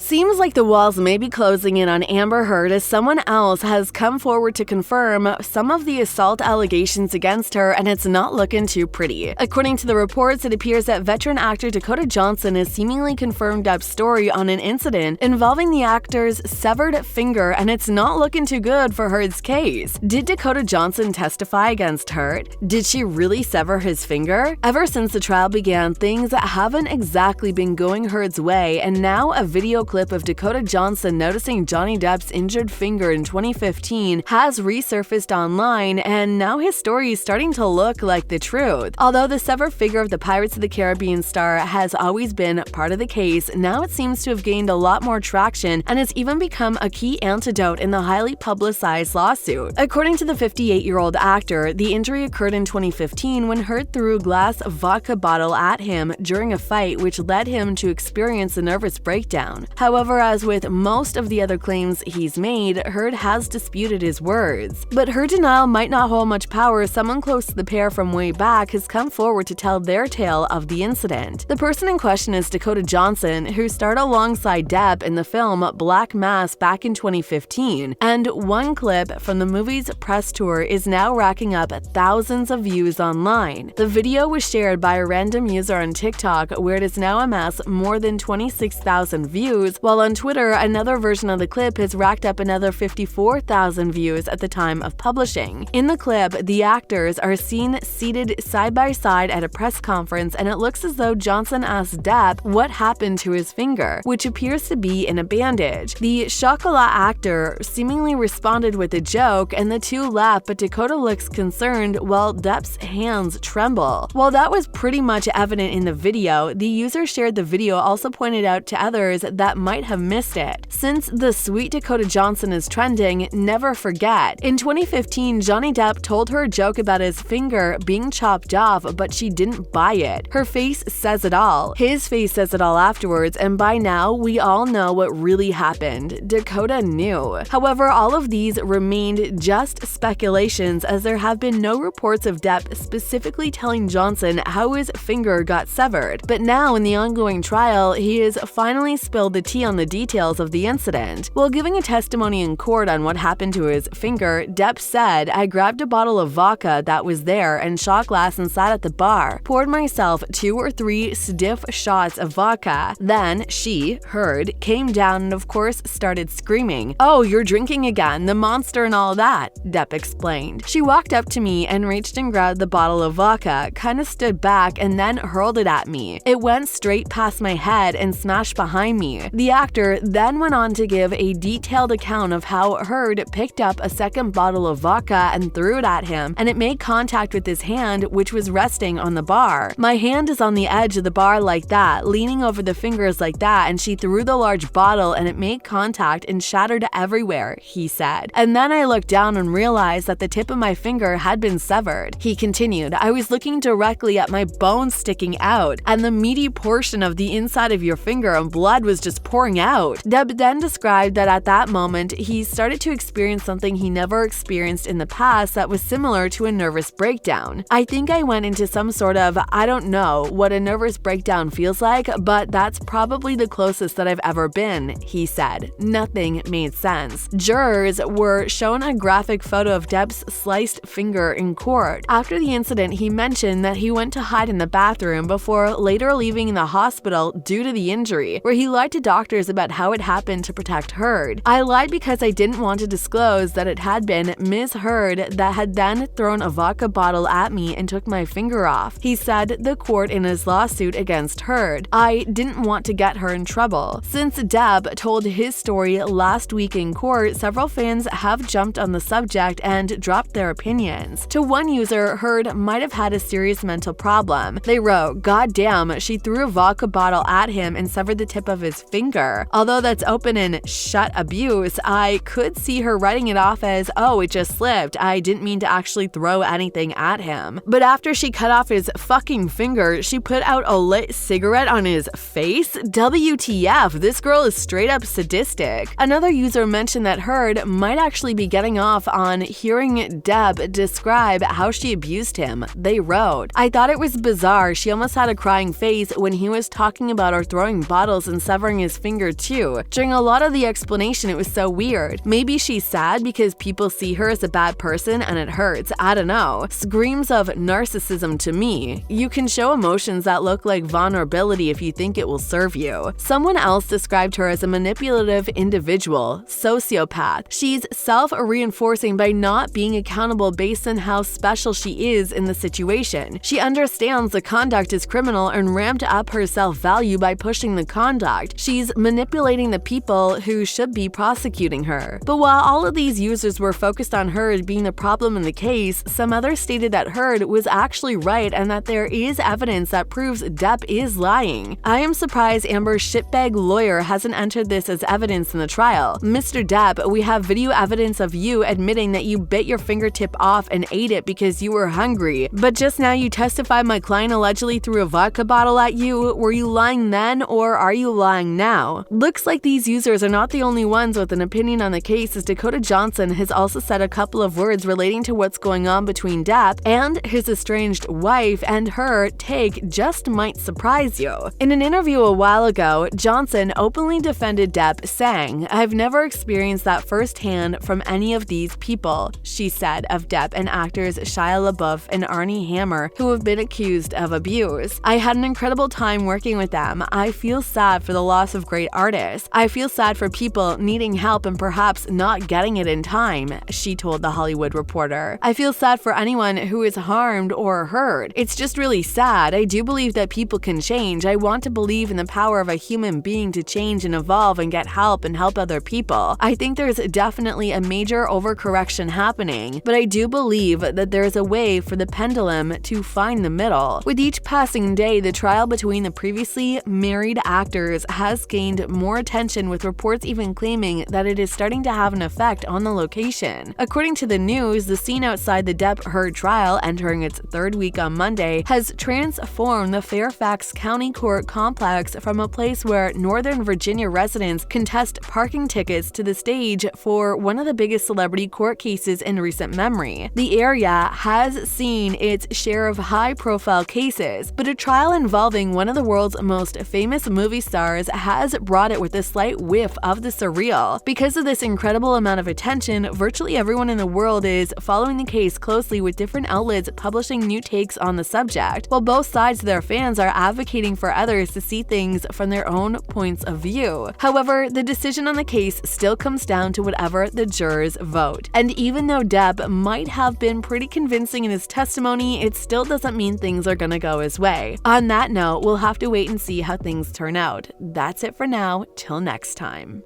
Seems like the walls may be closing in on Amber Heard as someone else has come forward to confirm some of the assault allegations against her, and it's not looking too pretty. According to the reports, it appears that veteran actor Dakota Johnson has seemingly confirmed Depp's story on an incident involving the actor's severed finger, and it's not looking too good for Heard's case. Did Dakota Johnson testify against Heard? Did she really sever his finger? Ever since the trial began, things haven't exactly been going Heard's way, and now a video clip of Dakota Johnson noticing Johnny Depp's injured finger in 2015 has resurfaced online, and now his story is starting to look like the truth. Although the severed finger of the Pirates of the Caribbean star has always been part of the case, now it seems to have gained a lot more traction and has even become a key antidote in the highly publicized lawsuit. According to the 58-year-old actor, the injury occurred in 2015 when Heard threw a glass vodka bottle at him during a fight, which led him to experience a nervous breakdown. However, as with most of the other claims he's made, Heard has disputed his words. But her denial might not hold much power. Someone close to the pair from way back has come forward to tell their tale of the incident. The person in question is Dakota Johnson, who starred alongside Depp in the film Black Mass back in 2015, and one clip from the movie's press tour is now racking up thousands of views online. The video was shared by a random user on TikTok, where it has now amassed more than 26,000 views, while on Twitter, another version of the clip has racked up another 54,000 views at the time of publishing. In the clip, the actors are seen seated side by side at a press conference, and it looks as though Johnson asked Depp what happened to his finger, which appears to be in a bandage. The chocolat actor seemingly responded with a joke, and the two laugh, but Dakota looks concerned while Depp's hands tremble. While that was pretty much evident in the video, the user shared the video also pointed out to others that might have missed it. Since the sweet Dakota Johnson is trending, never forget. In 2015, Johnny Depp told her a joke about his finger being chopped off, but she didn't buy it. Her face says it all. His face says it all afterwards, and by now, we all know what really happened. Dakota knew. However, all of these remained just speculations, as there have been no reports of Depp specifically telling Johnson how his finger got severed. But now, in the ongoing trial, he has finally spilled the tea on the details of the incident. While giving a testimony in court on what happened to his finger, Depp said, "I grabbed a bottle of vodka that was there and shot glass and sat at the bar, poured myself 2 or 3 stiff shots of vodka. Then she, Heard, came down and of course started screaming, 'Oh, you're drinking again, the monster and all that,'" Depp explained. "She walked up to me and reached and grabbed the bottle of vodka, kinda stood back and then hurled it at me. It went straight past my head and smashed behind me." The actor then went on to give a detailed account of how Heard picked up a second bottle of vodka and threw it at him, and it made contact with his hand, which was resting on the bar. "My hand is on the edge of the bar like that, leaning over the fingers like that, and she threw the large bottle and it made contact and shattered everywhere," he said. "And then I looked down and realized that the tip of my finger had been severed." He continued, "I was looking directly at my bone sticking out, and the meaty portion of the inside of your finger, and blood was just pouring out." Depp then described that at that moment, he started to experience something he never experienced in the past that was similar to a nervous breakdown. "I think I went into some sort of, I don't know what a nervous breakdown feels like, but that's probably the closest that I've ever been," he said. Nothing made sense. Jurors were shown a graphic photo of Depp's sliced finger in court. After the incident, he mentioned that he went to hide in the bathroom before later leaving the hospital due to the injury, where he lied to doctors about how it happened to protect Heard. "I lied because I didn't want to disclose that it had been Ms. Heard that had then thrown a vodka bottle at me and took my finger off," he said the court in his lawsuit against Heard. "I didn't want to get her in trouble." Since Depp told his story last week in court, several fans have jumped on the subject and dropped their opinions. To one user, Heard might have had a serious mental problem. They wrote, "God damn, she threw a vodka bottle at him and severed the tip of his finger. Although that's open and shut abuse, I could see her writing it off as, oh, it just slipped. I didn't mean to actually throw anything at him." But after she cut off his fucking finger, she put out a lit cigarette on his face? WTF, this girl is straight up sadistic. Another user mentioned that Heard might actually be getting off on hearing Depp describe how she abused him. They wrote, "I thought it was bizarre. She almost had a crying face when he was talking about her throwing bottles and severing his his finger too. During a lot of the explanation, it was so weird. Maybe she's sad because people see her as a bad person and it hurts. I don't know. Screams of narcissism to me. You can show emotions that look like vulnerability if you think it will serve you. Someone else described her as a manipulative individual, sociopath. She's self-reinforcing by not being accountable based on how special she is in the situation. She understands the conduct is criminal and ramped up her self-value by pushing the conduct. She's manipulating the people who should be prosecuting her. But while all of these users were focused on Heard being the problem in the case, some others stated that Heard was actually right and that there is evidence that proves Depp is lying. I am surprised Amber's shitbag lawyer hasn't entered this as evidence in the trial. Mr. Depp, we have video evidence of you admitting that you bit your fingertip off and ate it because you were hungry. But just now you testified my client allegedly threw a vodka bottle at you. Were you lying then or are you lying now? Looks like these users are not the only ones with an opinion on the case, as Dakota Johnson has also said a couple of words relating to what's going on between Depp and his estranged wife, and her take just might surprise you. In an interview a while ago, Johnson openly defended Depp, saying, "I've never experienced that firsthand from any of these people," she said of Depp and actors Shia LaBeouf and Armie Hammer, who have been accused of abuse. "I had an incredible time working with them. I feel sad for the loss of great artists. I feel sad for people needing help and perhaps not getting it in time," she told The Hollywood Reporter. "I feel sad for anyone who is harmed or hurt. It's just really sad. I do believe that people can change. I want to believe in the power of a human being to change and evolve and get help and help other people. I think there's definitely a major overcorrection happening, but I do believe that there is a way for the pendulum to find the middle." With each passing day, the trial between the previously married actors has gained more attention, with reports even claiming that it is starting to have an effect on the location. According to the news, the scene outside the Depp Heard trial, entering its third week on Monday, has transformed the Fairfax County Court complex from a place where Northern Virginia residents contest parking tickets to the stage for one of the biggest celebrity court cases in recent memory. The area has seen its share of high-profile cases, but a trial involving one of the world's most famous movie stars has brought it with a slight whiff of the surreal. Because of this incredible amount of attention, virtually everyone in the world is following the case closely, with different outlets publishing new takes on the subject, while both sides of their fans are advocating for others to see things from their own points of view. However, the decision on the case still comes down to whatever the jurors vote. And even though Depp might have been pretty convincing in his testimony, it still doesn't mean things are gonna go his way. On that note, we'll have to wait and see how things turn out. That's it for now. Till next time.